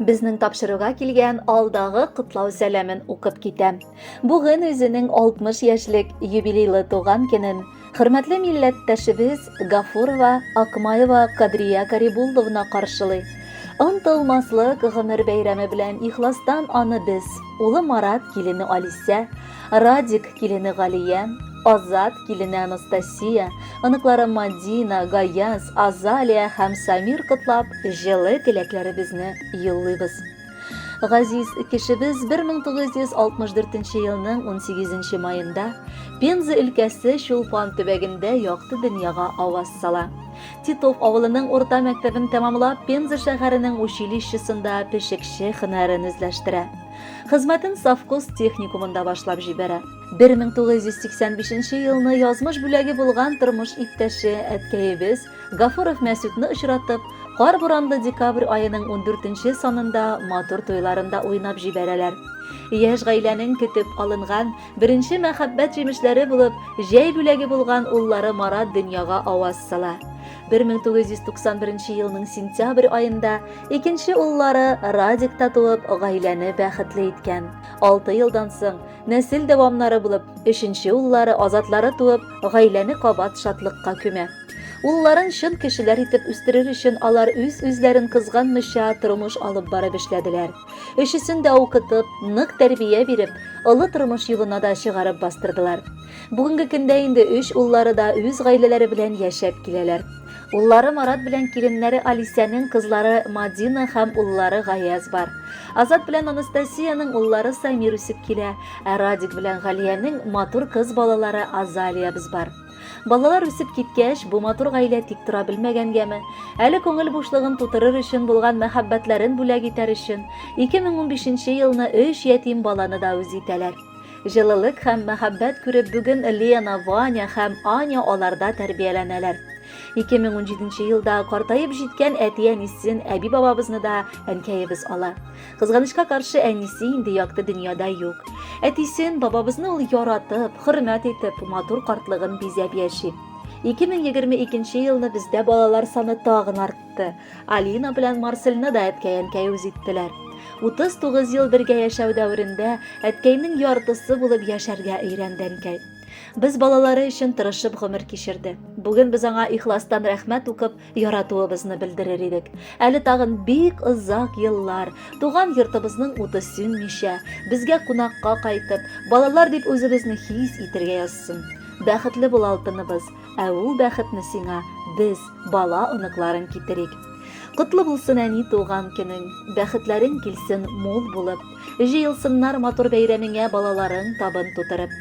Безнең тапшыруга килгән алдагы котлау сәламен укып китәм. Бүген үзенең 60 яшьлек юбилейлы туган көнен хөрмәтле милләттәшебез Гафурова Акмаева Кадрия Карибулловна каршылый. Онтылмаслык гомер бәйрәме белән ихластан аны без, улы Марат килене Алиса, Радик килене Галия, Азат килене Анастасия, оныклары Мадина, Гаяз, Азалия һәм Самир котлап, җылы теләкләребезне юллыйбыз. Газиз кешебез 1964 елның 18 майында Пенза өлкәсе Чулпан төбәгендә якты дөньяга аваз сала. Титов авылының урта мәктәбен тәмамлап, Пенза шәһәренең училищесында пешекче һөнәрен үзләштерә. Хезмәтен совхоз техникумында башлап җибәрә. 1985 елны язмыш бүләге булган тормыш иптәше әткәебез Гафуров Мәсүдне очратып, кар буранлы декабрь айының 14 санында матур туйларында уйнап җибәрәләр. Яшь гаиләнең көтеп алынган беренче мәхәббәт җимешләре булып, җәй бүләге булган уллары Марат дөньяга аваз сала. 1991 елның сентябрь айында икенче уллары Радикта туып, гаиләне бәхетле иткән. 6 елдан соң нәсел дәвамнары булып, 3нче уллары Азатлары туып, гаиләне кабат шатлыкка күмә. Улларын чын кешеләр итеп үстерер өчен алар үз-үзләрен кызганмыйча тормыш алып барып эшләделәр. Өчесен дә укытып, нык тәрбия биреп, олы тормыш юлына да чыгарып бастырдылар. Бүгенге көндә инде 3 уллары да үз гаиләләре белән яшәп киләләр. Уллары Марат белән киленнәре Алисәнең кызлары Мадина һәм уллары Гаяз бар. Азат белән Анастасияның уллары Самир үсеп килә, ә Радик белән Галиянең матур кыз балалары Азалиябыз бар. Балалар үсеп киткәч, бу матур гаилә тик тора белмәгәнгәме, әле күңел бушлыгын тутырыр өчен булган мәхәббәтләрен бүләк итәр өчен 2015 елны 3 ятим баланы да үз итәләр. Җылылык һәм мәхәббәт күреп бүген Лена, Ваня һәм Аня аларда тәрбияләнәләр. 2017 елда картайып җиткән әти-әнисен, әби-бабабызны да әнкәебез ала. Кызганычка каршы әнисе инде якты дөньяда юк. Әтисен, бабабызны ул яратып, хөрмәт итеп, матур картлыгын бизәп яши. 2022 елны бездә балалар саны тагын артты. Алина белән Марселны да әткәй үз иттеләр. 39 ел бергә яшәү дәврендә әткәйнең яртысы булып яшәргә өйрәнде әнкәй. Без балалары өчен тырышып гомер кичерде. Бүген без аңа ихластан рәхмәт укып, яратуыбызны белдерер идек. Әле тагын бик озак еллар, туган йортыбызның уты сүнмичә, безгә кунакка кайтып, балалар дип үзебезне хис итергә язсын. Бәхетле бул алтыныбыз, ә ул бәхетне сиңа без, бала оныкларын китерик. Котлы булсын әни туган көнең, бәхетләрең килсен мул булып, җыелсыннар матур бәйрәмеңә балаларың табын тутырып.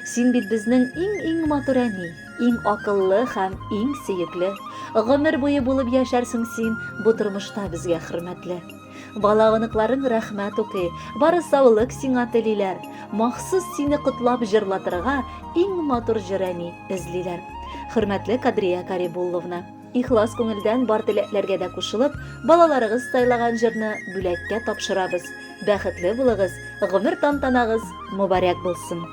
Син бит безнең иң матур әни, иң акыллы һәм иң сөекле. Гомер буе булып яшәрсең син бу тормышта безгә хөрмәтле. Бала оныкларың рәхмәт укый, бары саулык сиңа телиләр. Махсус сине котлап җырлатырга иң матур җыр әни эзлиләр. Хөрмәтле Кадрия Карибулловна, ихлас күңелдән бар теләкләргә дә кушылып, балаларыгыз сайлаган җырны бүләккә тапшырабыз. Бәхетле булыгыз, гомер тантанагыз мөбарәк булсын.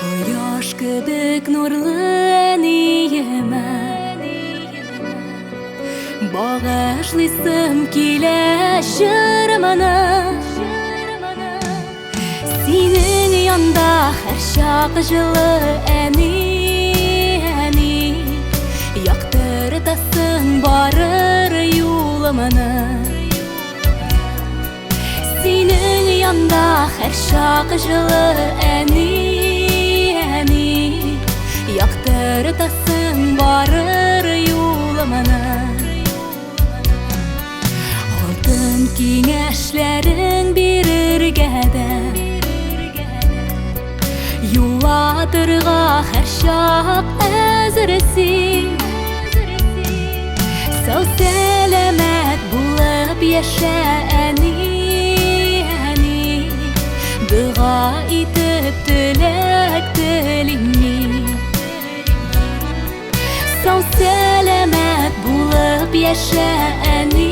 Кояш кебек нурлы әниемә багышлыйсым килә җырымны. Синең янда һәр чак җылы әни, яктыртасың барыр юлымны. Синең янда һәр чак җылы әни, яктыртасың барыр юлымны. Алтын киңәшләрен бирергә дә, юлатырга һәр чак әзерсең. Сау сәламәт булып яшә әни, дуга итеп теләк телим мин. Сау сәламәт булып яшә әни,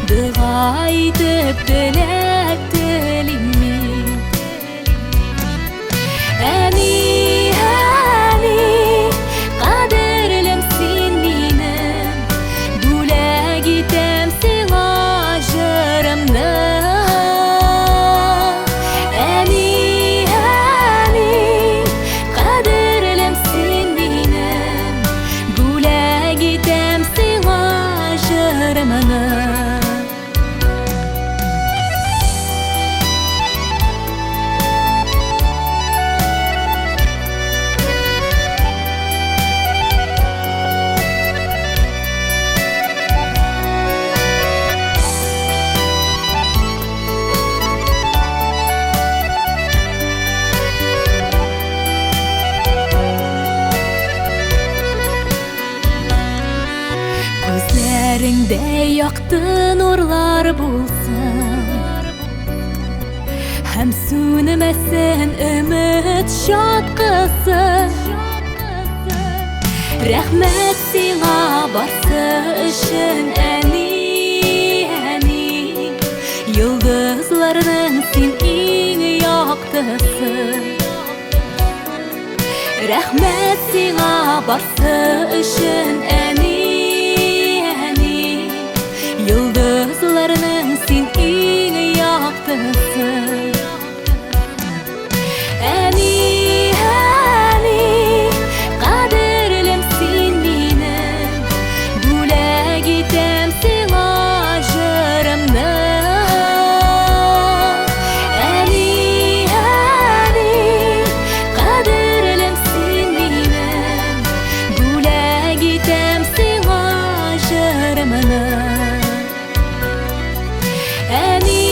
дуга айтып тілек тілеймін. Әни, қадірлім сен менің, бөлек етем сыйға жырымны. Әни, қадірлім сен менің, бөлек етем сыйға жырымны. Gözlerinde yaktı nurlar bulsun, hem sönmesin ümit şapkası. Rahmet sana barsı için әни, yıldızlarının sen en yaktысы. Rahmet sana barsı için әни, yıldızlarının sen en yaktысы. Әни, қадірлім сен менің, бөлек етем сыйға жырымны. Әни, қадірлім сен менің, бөлек етем сыйға жырымны. Әни,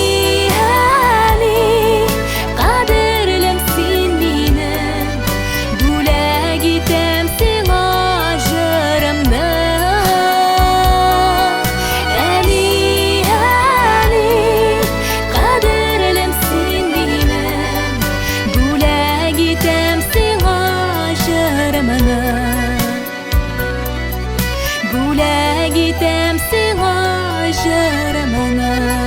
қадірлім сен менің, бөлек етем сыйға жырымны. Әни, қадірлім сен менің, бөлек етем сыйға жырымны. Бөлек етем сыйға жырымны.